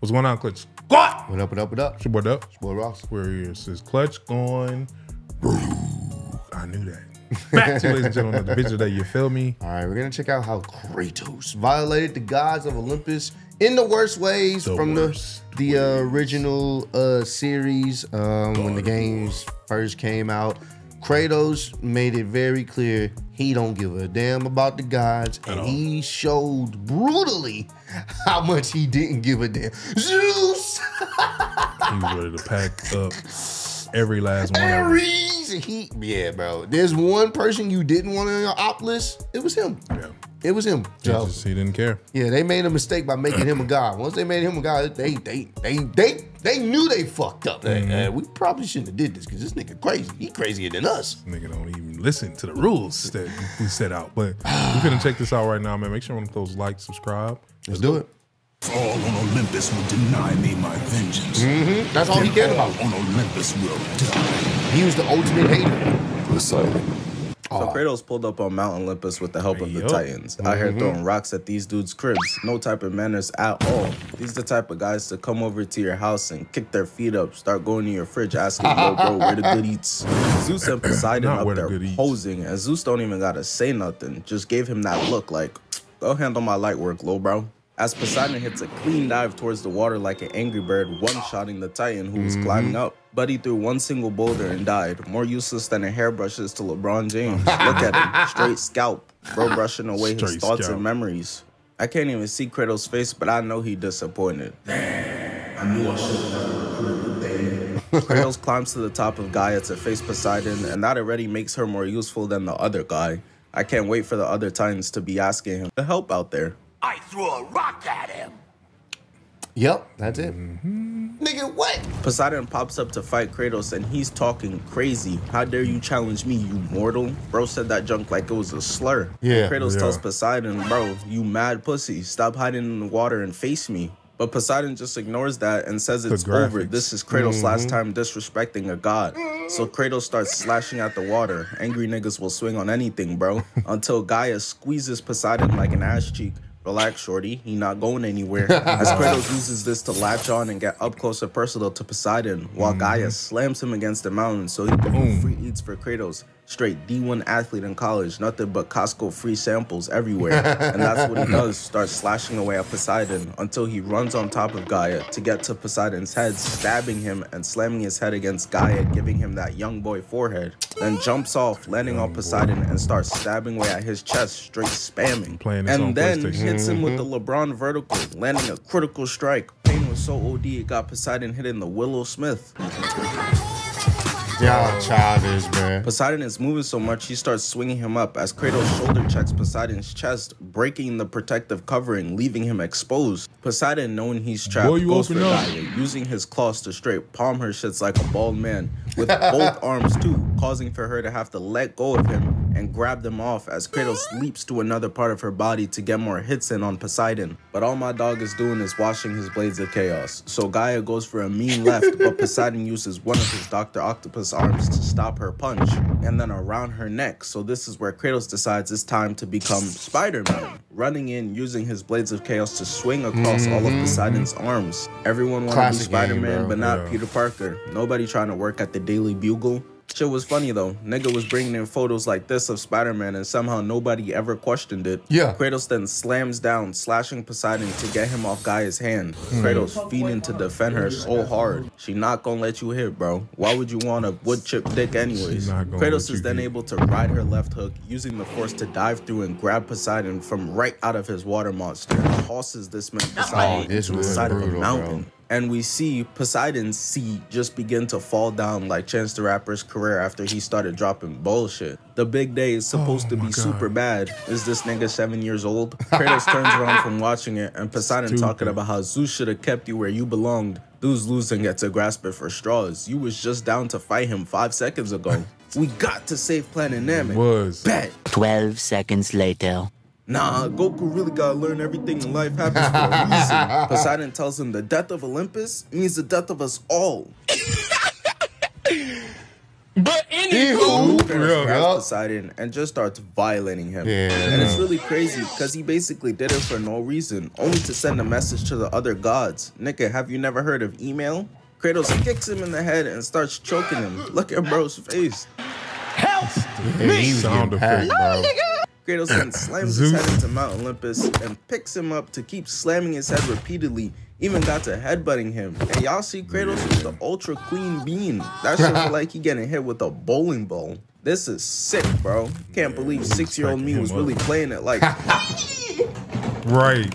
What's going on, Clutch? What? What up, what up, what up? It's your boy Dup. It's your boy Ross. We're here. It says Clutch going. I knew that. Back to you, ladies and gentlemen, the video today. You feel me? All right, we're going to check out how Kratos violated the gods of Olympus in the worst ways from the original series when the games first came out. Kratos made it very clear he don't give a damn about the gods, and he showed brutally how much he didn't give a damn. Zeus! He was ready to pack up every last one. Yeah, bro. There's one person you didn't want on your op list. It was him. Yeah. It was him. So, He didn't care. yeah, they made a mistake by making him a god. Once they made him a god, they knew they fucked up. We probably shouldn't have did this because this nigga crazy. He crazier than us. Nigga don't even listen to the rules that we set out. But we're gonna check this out right now, man. Make sure one of those like, subscribe. Let's do it. All on Olympus will deny me my vengeance. That's all he cared about. On Olympus will die. He was the ultimate hater. Poseidon. So Kratos pulled up on Mount Olympus with the help of the Titans. Out here throwing rocks at these dudes' cribs. No type of manners at all. These the type of guys to come over to your house and kick their feet up, start going to your fridge asking, yo, bro, where the good eats? Zeus and Poseidon up there posing, and Zeus don't even gotta say nothing. Just gave him that look like, go handle my light work, lil bro. As Poseidon hits a clean dive towards the water like an angry bird, one-shotting the Titan who was climbing up. But he threw one single boulder and died. More useless than a hairbrush is to LeBron James. Look at him, straight scalp. Bro brushing away his thoughts and memories. I can't even see Kratos' face, but I know he disappointed. I knew I should have recruited. Kratos climbs to the top of Gaia to face Poseidon, and that already makes her more useful than the other guy. I can't wait for the other Titans to be asking him to help out there. I threw a rock at him. Yep, that's it. Nigga, what? Poseidon pops up to fight Kratos and he's talking crazy. How dare you challenge me, you mortal? Bro said that junk like it was a slur. Yeah. Kratos tells Poseidon, bro, you mad pussy. Stop hiding in the water and face me. But Poseidon just ignores that and says it's over. This is Kratos' last time disrespecting a god. So Kratos starts slashing at the water. Angry niggas will swing on anything, bro. Until Gaia squeezes Poseidon like an ass cheek. Relax, shorty. He not going anywhere. As Kratos uses this to latch on and get up close and personal to Poseidon, while Gaia slams him against the mountain so he can do free eats for Kratos. Straight D1 athlete in college, nothing but Costco free samples everywhere. And that's what he does, starts slashing away at Poseidon until he runs on top of Gaia to get to Poseidon's head, stabbing him and slamming his head against Gaia, giving him that young boy forehead. Then jumps off, landing on Poseidon and starts stabbing away at his chest, straight spamming. And then hits him with the LeBron vertical, landing a critical strike. Pain was so OD it got Poseidon hitting the Willow Smith. Y'all childish, man. Poseidon is moving so much, he starts swinging him up as Kratos shoulder checks Poseidon's chest, breaking the protective covering, leaving him exposed. Poseidon, knowing he's trapped, goes for Gaia, using his claws to straight palm her shits like a bald man, with both arms too, causing for her to have to let go of him and grab them off as Kratos leaps to another part of her body to get more hits in on Poseidon. But all my dog is doing is washing his blades of chaos. So Gaia goes for a mean left, but Poseidon uses one of his Dr. Octopus arms to stop her punch, and then around her neck. So this is where Kratos decides it's time to become Spider-Man, running in, using his blades of chaos to swing across all of Poseidon's arms. Everyone wants to be Spider-Man, but not Peter Parker. Nobody trying to work at the Daily Bugle. Shit was funny though. Nigga was bringing in photos like this of Spider-Man and somehow nobody ever questioned it. Yeah. Kratos then slams down, slashing Poseidon to get him off Gaia's hand. Kratos feeding to defend her so hard. She not gonna let you hit, bro. Why would you want a wood chip dick anyways? Kratos is then able to ride her left hook, using the force to dive through and grab Poseidon from right out of his water monster. Tosses this man Poseidon to the side of a mountain. Bro. And we see Poseidon's seed just begin to fall down like Chance the Rapper's career after he started dropping bullshit. The big day is supposed to be super bad. Is this nigga 7 years old? Kratos turns around from watching it and Poseidon talking about how Zeus should have kept you where you belonged. Dudes lose and get to grasp it for straws. You was just down to fight him 5 seconds ago. We got to save Planet Namek. Bet. 12 seconds later. Nah, Goku really gotta learn everything in life happens for a reason. Poseidon tells him the death of Olympus means the death of us all. But anywho, Kratos grabs Poseidon and just starts violating him. And it's really crazy because he basically did it for no reason, only to send a message to the other gods. Nigga, have you never heard of email? Kratos kicks him in the head and starts choking him. Look at bro's face. help me. Sound effect, bro. Kratos then slams his head into Mount Olympus and picks him up to keep slamming his head repeatedly. Even got to headbutting him. And y'all see Kratos with the ultra clean beam. That shit feel like he getting hit with a bowling ball. This is sick, bro. Can't believe 6-year-old me was really playing it like. Right.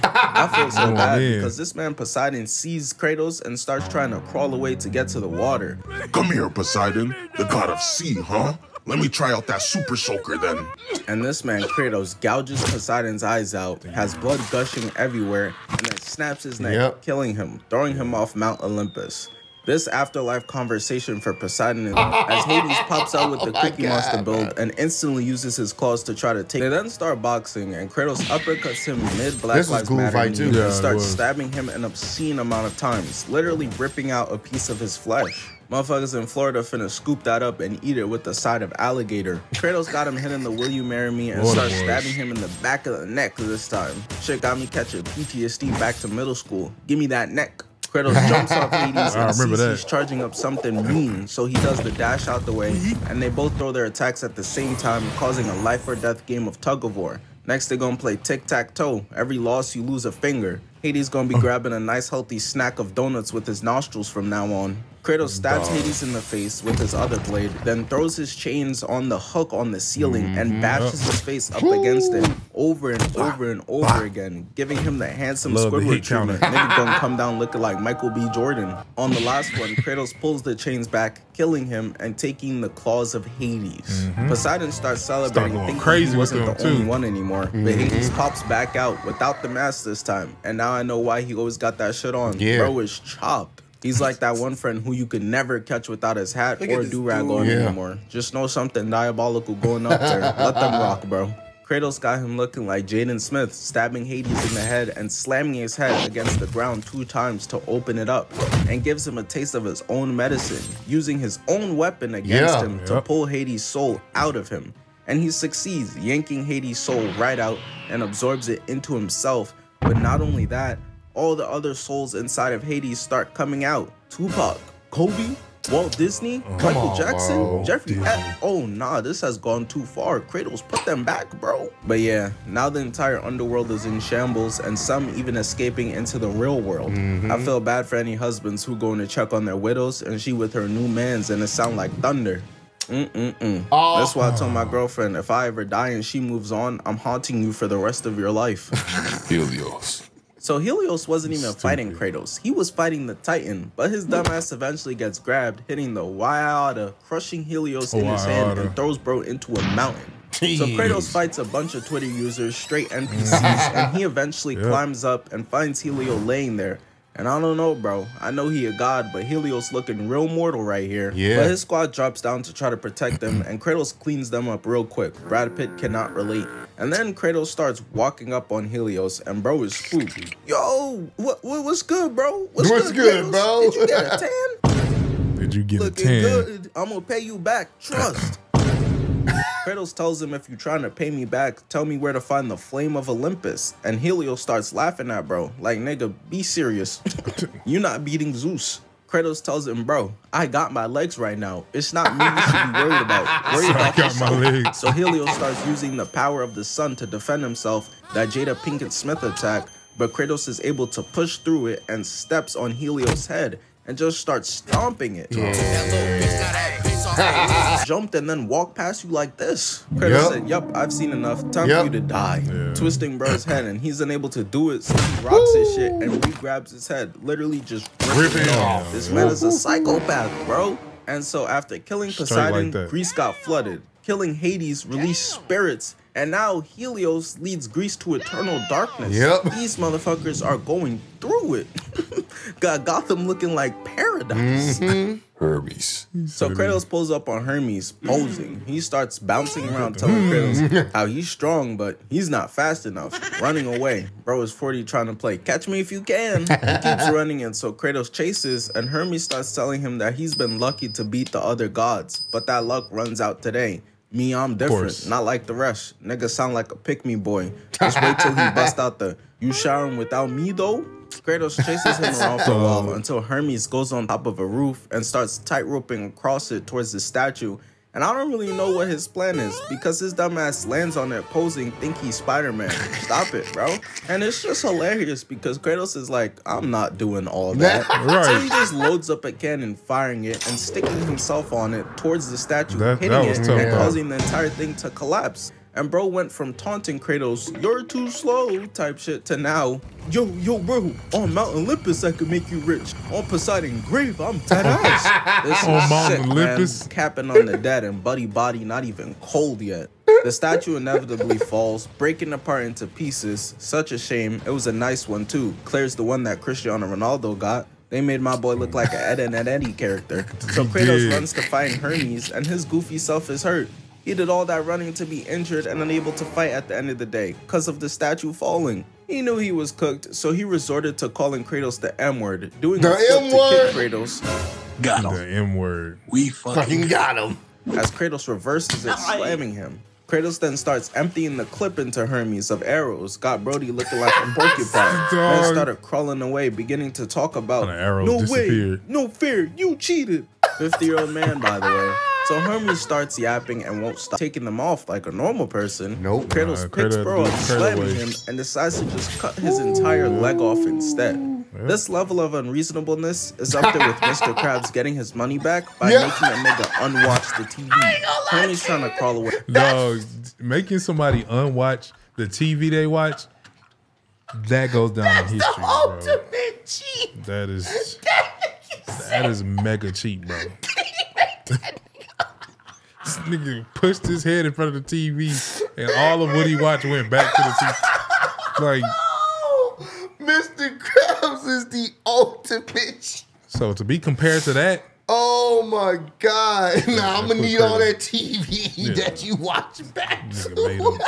I feel so bad because this man Poseidon sees Kratos and starts trying to crawl away to get to the water. Come here, Poseidon, the god of sea, huh? Let me try out that super soaker then. And this man Kratos gouges Poseidon's eyes out, has blood gushing everywhere, and then snaps his neck, killing him, throwing him off Mount Olympus. This afterlife conversation for Poseidon is as Hades pops out with the Cookie Monster build and instantly uses his claws to try to take. They then start boxing and Kratos uppercuts him mid Black Lives Matter and starts stabbing him an obscene amount of times, literally ripping out a piece of his flesh. Motherfuckers in Florida finna scoop that up and eat it with the side of alligator. Kratos got him hitting the "Will you marry me?" and starts stabbing him in the back of the neck this time. Shit got me catching PTSD back to middle school. Give me that neck. Kratos jumps off Hades and sees he's charging up something mean, so he does the dash out the way, and they both throw their attacks at the same time, causing a life or death game of tug of war. Next, they're gonna play tic-tac-toe. Every loss, you lose a finger. Hades gonna be grabbing a nice healthy snack of donuts with his nostrils from now on. Kratos stabs Hades in the face with his other blade, then throws his chains on the hook on the ceiling and bashes his face up against it over and over and over again, giving him the handsome Squidward treatment. Nigga gonna come down looking like Michael B. Jordan. On the last one, Kratos pulls the chains back, killing him and taking the claws of Hades. Poseidon starts celebrating, thinking he wasn't the only one anymore. But Hades pops back out without the mask this time, and now I know why he always got that shit on. Bro is chopped. He's like that one friend who you could never catch without his hat or do-rag on anymore. Just know something diabolical going up there. Let them rock, bro. Kratos got him looking like Jaden Smith, stabbing Hades in the head and slamming his head against the ground 2 times to open it up, and gives him a taste of his own medicine, using his own weapon against him to pull Hades' soul out of him. And he succeeds, yanking Hades' soul right out and absorbs it into himself. But not only that, all the other souls inside of Hades start coming out. Tupac, Kobe, Walt Disney, Michael Jackson, Jeffrey Epstein. Oh nah, this has gone too far. Kratos, put them back, bro. But yeah, now the entire underworld is in shambles and some even escaping into the real world. I feel bad for any husbands who going to check on their widows and she with her new mans and it sound like thunder. That's why I told my girlfriend, if I ever die and she moves on, I'm haunting you for the rest of your life. Helios. So Helios wasn't even fighting Kratos. He was fighting the Titan, but his dumbass eventually gets grabbed, hitting the Waiata, crushing Helios in his hand and throws bro into a mountain. So Kratos fights a bunch of Twitter users, straight NPCs, and he eventually climbs up and finds Helios laying there. And I don't know, bro. I know he a god, but Helios looking real mortal right here. But his squad drops down to try to protect them, and Kratos cleans them up real quick. Brad Pitt cannot relate. And then Kratos starts walking up on Helios, and bro is spooked. Yo, what's good, bro? What's good, bro? Did you get a tan? Did you get a tan? Looking good. I'm gonna pay you back. Trust. Kratos tells him, if you're trying to pay me back, tell me where to find the flame of Olympus. And Helios starts laughing at bro, like, nigga, be serious. You're not beating Zeus. Kratos tells him, bro, I got my legs right now. It's not me you should be worried about. Worry about yourself. So Helios starts using the power of the sun to defend himself, that Jada Pinkett Smith attack, but Kratos is able to push through it and steps on Helios' head and just starts stomping it. Jumped and then walked past you like this. Kratos said, yup, I've seen enough. Time for you to die. Twisting bro's head, and he's unable to do it, so he rocks his shit and re-grabs his head, literally just ripping it off. This man is a psychopath, bro. And so after killing Poseidon, Greece got flooded. Killing Hades released spirits, and now Helios leads Greece to eternal darkness. These motherfuckers are going through it. Got Gotham looking like paradise. Hermes. So Kratos pulls up on Hermes, posing. He starts bouncing around, telling Kratos how he's strong, but he's not fast enough. Running away. Bro is 40 trying to play catch me if you can. He keeps running, and so Kratos chases, and Hermes starts telling him that he's been lucky to beat the other gods, but that luck runs out today. Me, I'm different, not like the rest. Nigga sound like a pick-me boy. Just wait till he bust out the, you showering without me though? Kratos chases him around for a while until Hermes goes on top of a roof and starts tight-roping across it towards the statue. And I don't really know what his plan is because his dumbass lands on it posing, think he's Spider-Man. Stop it, bro. And it's just hilarious because Kratos is like, I'm not doing all that. So he just loads up a cannon, firing it, and sticking himself on it towards the statue, hitting it and causing the entire thing to collapse. And bro went from taunting Kratos, you're too slow type shit, to now, yo bro, on Mount Olympus I could make you rich. On Poseidon grave, I'm dead ass. This on is Mount sick, Olympus, man. Capping on the dead and Buddy body not even cold yet. The statue inevitably falls, breaking apart into pieces. Such a shame. It was a nice one too. Claire's the one that Cristiano Ronaldo got. They made my boy look like an Ed and Eddie character. So Kratos runs to find Hermes, and his goofy self is hurt. He did all that running to be injured and unable to fight at the end of the day because of the statue falling. He knew he was cooked, so he resorted to calling Kratos the M-word, doing the flip to kick Kratos. Got him. The M-word. We fucking got him. As Kratos reverses it, slamming him. Kratos then starts emptying the clip into Hermes of arrows, got Brody looking like a porcupine, then started crawling away, beginning to talk about, no way, no fair, you cheated. 50-year-old man, by the way. So Hermes starts yapping and won't stop taking them off like a normal person. Nope. Kratos picks bro up, slamming him, and decides to just cut his entire leg off instead. Yep. This level of unreasonableness is up there with Mr. Krabs getting his money back by making a nigga unwatch the TV. Hermes trying to crawl away. Dog, making somebody unwatch the TV they watch, that goes down in history, bro. Ultimate cheat. That is mega cheap, bro. This nigga pushed his head in front of the TV, and all of what he watched went back to the TV. Like, Mr. Krabs is the ultimate cheat. So to be compared to that, oh my God. Nah, I'm gonna need all that TV that you watch back to.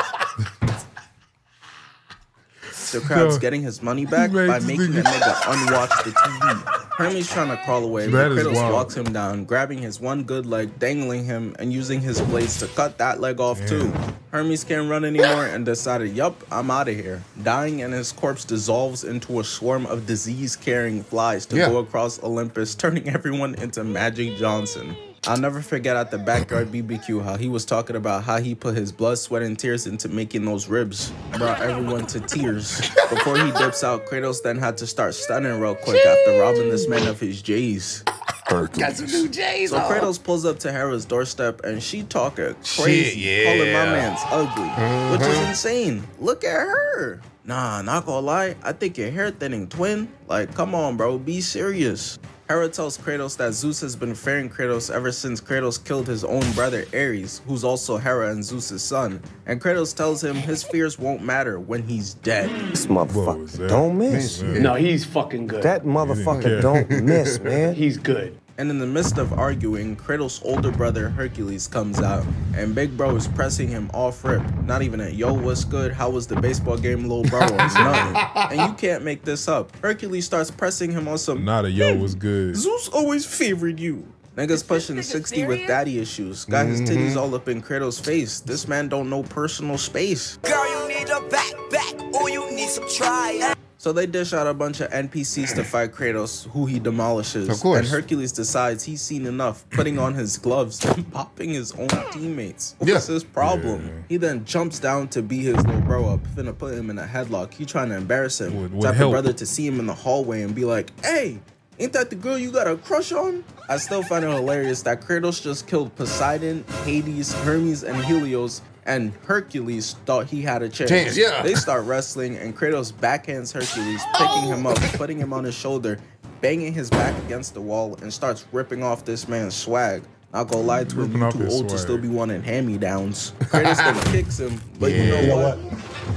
Mr. Krabs getting his money back by making a nigga unwatch the TV. Hermes trying to crawl away, but Kratos walks him down, grabbing his one good leg, dangling him, and using his blades to cut that leg off too. Hermes can't run anymore and decided, yup, I'm out of here. Dying, and his corpse dissolves into a swarm of disease-carrying flies to go across Olympus, turning everyone into Magic Johnson. I'll never forget at the backyard BBQ how he was talking about how he put his blood, sweat, and tears into making those ribs. Brought everyone to tears. Before he dips out, Kratos then had to start stunning real quick after robbing this man of his J's. Got some new J's. So Kratos pulls up to Hera's doorstep and she talking crazy, calling my man's ugly, which is insane. Look at her. Nah, not gonna lie, I think your hair thinning, twin. Like, come on, bro, be serious. Hera tells Kratos that Zeus has been fearing Kratos ever since Kratos killed his own brother Ares, who's also Hera and Zeus' son. And Kratos tells him his fears won't matter when he's dead. This motherfucker don't miss. No, he's fucking good. That motherfucker don't miss, man. He's good. And in the midst of arguing, Kratos' older brother Hercules comes out, and Big Bro is pressing him off rip. Not even a, yo, what's good? How was the baseball game, little bro? It's nothing. And you can't make this up. Hercules starts pressing him on some, not a yo, what's good? Zeus always favored you. Niggas pushing 60 with daddy issues. Got his titties all up in Kratos' face. This man don't know personal space. Girl, you need a backpack, or you need some try. So they dish out a bunch of NPCs to fight Kratos, who he demolishes. Of course. And Hercules decides he's seen enough, putting on his gloves and popping his own teammates. What's his problem? He then jumps down to beat his little bro up, finna put him in a headlock. He trying to embarrass him. Type of brother to see him in the hallway and be like, hey, ain't that the girl you got a crush on? I still find it hilarious that Kratos just killed Poseidon, Hades, Hermes, and Helios, and Hercules thought he had a chance. They start wrestling, and Kratos backhands Hercules, picking him up, putting him on his shoulder, banging his back against the wall, and starts ripping off this man's swag. Not gonna lie to him, you too old to still be wanting hand-me-downs. Kratos then kicks him, but you know what?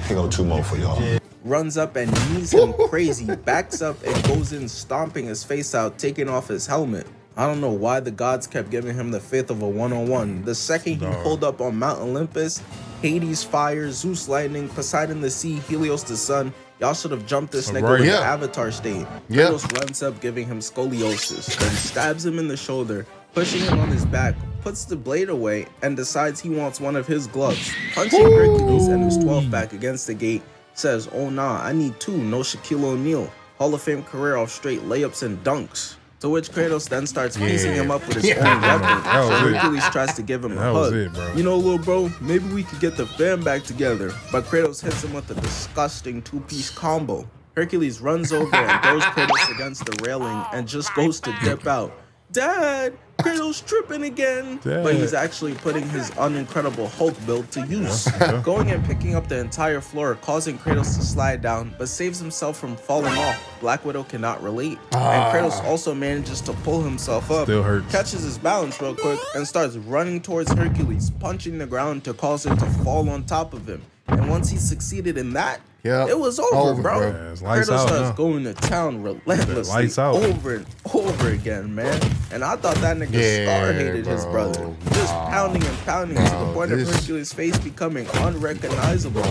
Here go two more for y'all. runs up and knees him crazy, backs up and goes in stomping his face out, taking off his helmet. I don't know why the gods kept giving him the faith of a one-on-one. The second he pulled up on Mount Olympus, Hades fire, Zeus lightning, Poseidon the sea, Helios the sun, y'all should have jumped this nigga in Avatar state. Kratos runs up giving him scoliosis, then stabs him in the shoulder, pushing him on his back, puts the blade away, and decides he wants one of his gloves. Punching Hercules and his 12 back against the gate, says, oh nah, I need two, no Shaquille O'Neal. Hall of Fame career off straight layups and dunks. To which Kratos then starts piecing him up with his own weapon. So Hercules tries to give him a hug. You know, little bro, maybe we could get the fam back together. But Kratos hits him with a disgusting two-piece combo. Hercules runs over and throws Kratos against the railing and just goes to dip out. Dad, Kratos tripping again. But he's actually putting his unincredible Hulk build to use. Going and picking up the entire floor, causing Kratos to slide down, but saves himself from falling off. Black Widow cannot relate. And Kratos also manages to pull himself up, catches his balance real quick, and starts running towards Hercules, punching the ground to cause him to fall on top of him. And once he succeeded in that, it was over, bro. Kratos starts going to town relentlessly over and over again, man. And I thought that nigga Scar hated his brother. Just pounding and pounding to the point of Hercules' face becoming unrecognizable.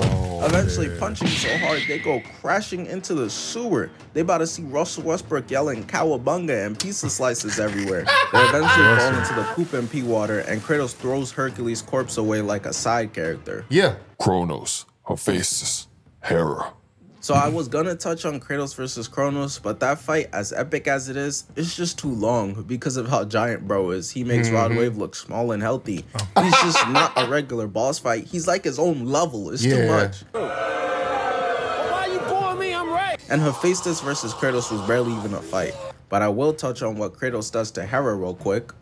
Eventually punching so hard they go crashing into the sewer. They about to see Russell Westbrook yelling cowabunga and pizza slices everywhere. They eventually fall into the poop and pee water, and Kratos throws Hercules' corpse away like a side character. Kronos, Hephaestus, Hera. So I was gonna touch on Kratos versus Kronos, but that fight, as epic as it is, it's just too long because of how giant bro is. He makes Rod Wave look small and healthy. He's just not a regular boss fight. He's like his own level. It's too much. Why you booing me? I'm right. And Hephaestus versus Kratos was barely even a fight. But I will touch on what Kratos does to Hera real quick.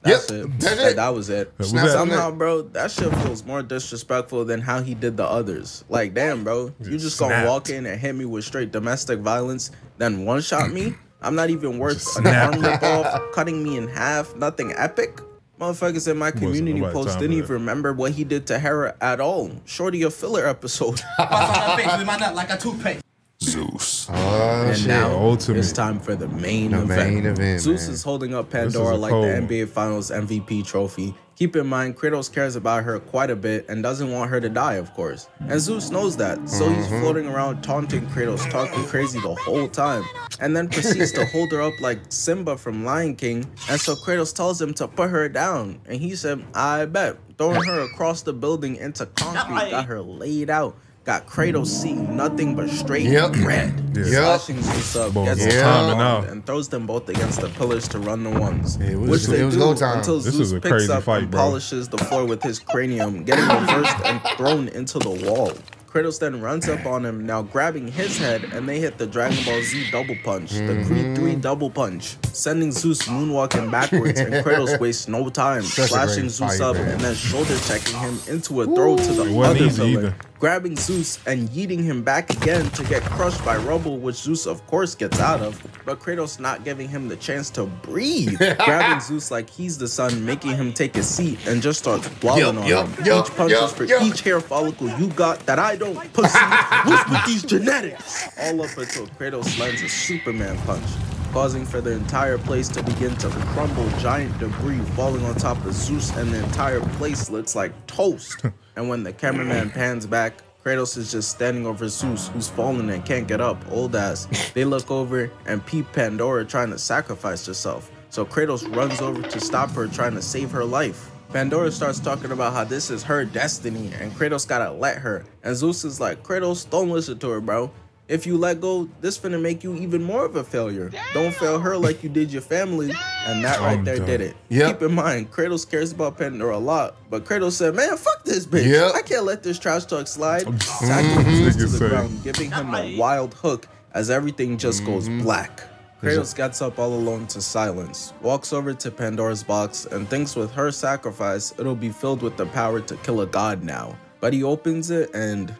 That's it. That was it. Somehow, bro, that shit feels more disrespectful than how he did the others. Like, damn, bro, you just gonna walk in and hit me with straight domestic violence, then one-shot me? I'm not even worth an arm rip off, cutting me in half, nothing epic? Motherfuckers in my community post didn't even remember what he did to Hera at all. Shorty a filler episode. Like a toothpaste. Zeus. And now it's time for the main event. Zeus is holding up Pandora like the NBA Finals MVP trophy. Keep in mind, Kratos cares about her quite a bit and doesn't want her to die, of course. And Zeus knows that, so he's floating around taunting Kratos, talking crazy the whole time. And then proceeds to hold her up like Simba from Lion King. And so Kratos tells him to put her down. And he said, I bet. Throwing her across the building into concrete, got her laid out. Got Kratos seeing nothing but straight red. Slashing Zeus up, gets and throws them both against the pillars to run the ones. Which they do until Zeus picks up and polishes the floor with his cranium, getting reversed and thrown into the wall. Kratos then runs up on him, now grabbing his head, and they hit the Dragon Ball Z double punch, the Creed 3 double punch, sending Zeus moonwalking backwards, and Kratos wastes no time, slashing Zeus up and then shoulder checking him into a throw to the other pillar, grabbing Zeus and yeeting him back again to get crushed by rubble, which Zeus of course gets out of, but Kratos not giving him the chance to breathe, grabbing Zeus like he's the sun, making him take a seat and just starts blowing on him. Each punch is for each hair follicle you got that I don't pussy. What's with these genetics? All up until Kratos lands a Superman punch, causing for the entire place to begin to crumble, giant debris falling on top of Zeus, and the entire place looks like toast. And when the cameraman pans back, Kratos is just standing over Zeus, who's fallen and can't get up, old ass. They look over and peep Pandora trying to sacrifice herself. So Kratos runs over to stop her, trying to save her life. Pandora starts talking about how this is her destiny and Kratos gotta let her. And Zeus is like, Kratos, don't listen to her, bro. If you let go, this finna make you even more of a failure. Don't fail her like you did your family. And that right there did it. Keep in mind, Kratos cares about Pandora a lot, but Kratos said, man, fuck this bitch. I can't let this trash talk slide. Tackling Zeus to the ground, giving him a wild hook as everything just goes black. Kratos gets up all alone to silence, walks over to Pandora's box, and thinks with her sacrifice, it'll be filled with the power to kill a god now. But he opens it and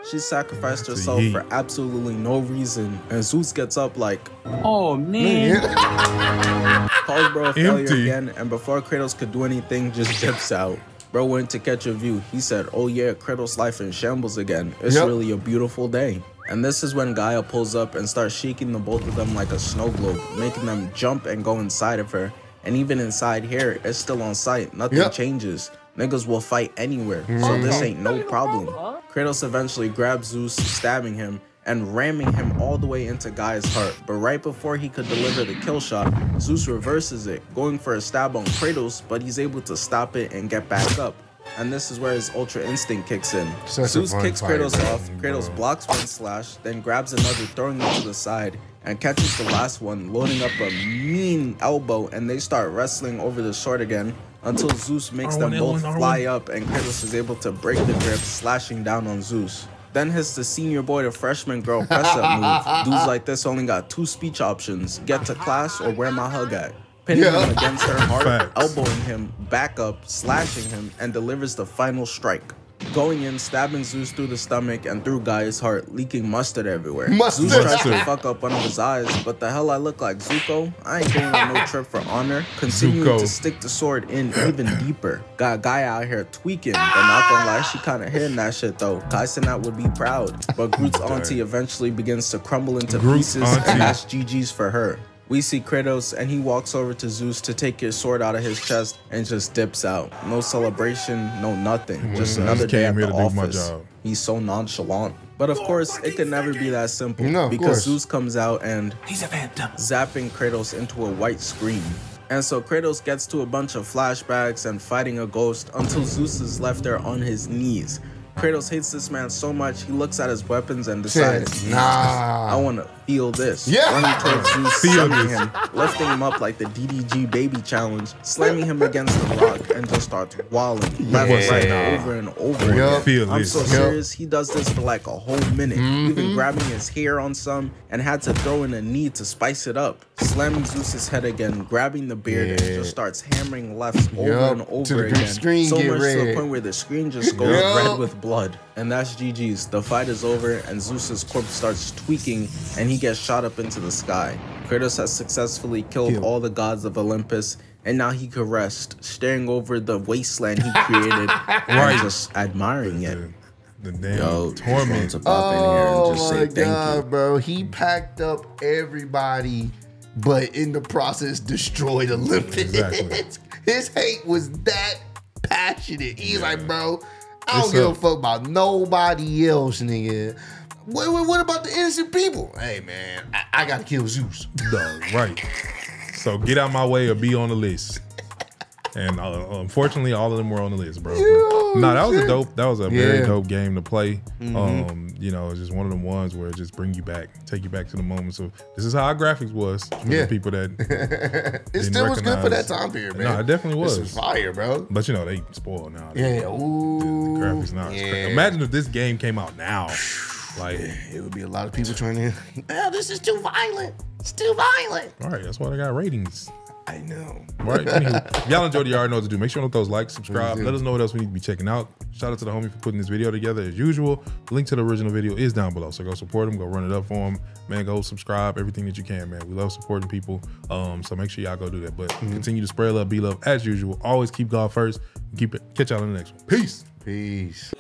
she sacrificed herself for absolutely no reason, and Zeus gets up like, oh man. Calls bro a failure again, and before Kratos could do anything, just dips out. Bro went to catch a view. He said, oh yeah, Kratos' life in shambles again. It's really a beautiful day. And this is when Gaia pulls up and starts shaking the both of them like a snow globe, making them jump and go inside of her. And even inside here, it's still on sight. Nothing changes. Niggas will fight anywhere, so this ain't no problem. Kratos eventually grabs Zeus, stabbing him and ramming him all the way into Gaia's heart. But right before he could deliver the kill shot, Zeus reverses it, going for a stab on Kratos, but he's able to stop it and get back up. And this is where his Ultra Instinct kicks in. Zeus kicks Kratos off, Kratos blocks one slash, then grabs another, throwing it to the side, and catches the last one, loading up a mean elbow, and they start wrestling over the sword again, until Zeus makes them both fly up, and Kratos is able to break the grip, slashing down on Zeus. Then hits the senior boy to freshman girl press-up move. Dudes like this only got 2 speech options, get to class or where my hug at. Pinning him against her heart, elbowing him, back up, slashing him, and delivers the final strike. Going in, stabbing Zeus through the stomach and through Gaia's heart, leaking mustard everywhere. Zeus tries to fuck up one of his eyes, but the hell I look like Zuko? I ain't going on no trip for honor. Continuing to stick the sword in even deeper. Got Gaia out here tweaking, but not gonna lie, she kinda hitting that shit though. Kai Cenat would be proud. But Groot's auntie eventually begins to crumble into pieces, and that's GG's for her. We see Kratos and he walks over to Zeus to take his sword out of his chest and just dips out. No celebration, no nothing. Just another day at the office. He's so nonchalant. But of course, it could never be that simple because Zeus comes out and he's a phantom, zapping Kratos into a white screen. And so Kratos gets to a bunch of flashbacks and fighting a ghost until Zeus is left there on his knees. Kratos hates this man so much, he looks at his weapons and decides, I want to feel this. Running towards Zeus, summoning him, lifting him up like the DDG baby challenge, slamming him against the rock, and just starts walling left and right over and over again. I'm so serious, he does this for like a whole minute, even grabbing his hair on some, and had to throw in a knee to spice it up. Slamming Zeus's head again, grabbing the beard, and just starts hammering lefts over and over again. So much to the point where the screen just goes red with blood. And that's GG's. The fight is over and Zeus's corpse starts tweaking and he gets shot up into the sky. Kratos has successfully killed all the gods of Olympus, and now he could rest, staring over the wasteland he created and just admiring it. The damn torment to pop in here and just say thank you. Bro, he packed up everybody, but in the process destroyed Olympus. His hate was that passionate. He's like, bro, I don't give a fuck about nobody else, nigga. What about the innocent people? Hey, man, I gotta kill Zeus. Right. So get out my way or be on the list. And unfortunately, all of them were on the list, bro. No, that was a dope. That was a very dope game to play. You know, it's just one of them ones where it just bring you back, take you back to the moment. So this is how our graphics was for the people that it still was good for that time period, man. No, it definitely was. This was fire, bro. But you know, they spoiled now. The graphics now. Imagine if this game came out now. Like it would be a lot of people trying to. Oh, this is too violent. It's too violent. All right, that's why they got ratings. I know. All right. Anywho, if y'all enjoyed it, you already know what to do. Make sure to hit those likes, subscribe. Let us know what else we need to be checking out. Shout out to the homie for putting this video together as usual. The link to the original video is down below. So go support him, go run it up for him. Man, go subscribe, everything that you can, man. We love supporting people. So make sure y'all go do that. But continue to spread love, be love as usual. Always keep God first. Catch y'all in the next one. Peace. Peace.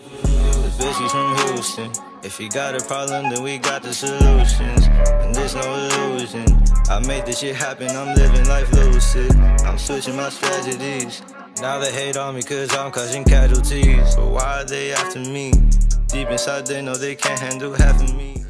Bitches from Houston. If you got a problem, then we got the solutions. And there's no illusion. I made this shit happen, I'm living life lucid. I'm switching my strategies. Now they hate on me cause I'm causing casualties. But why are they after me? Deep inside they know they can't handle half of me.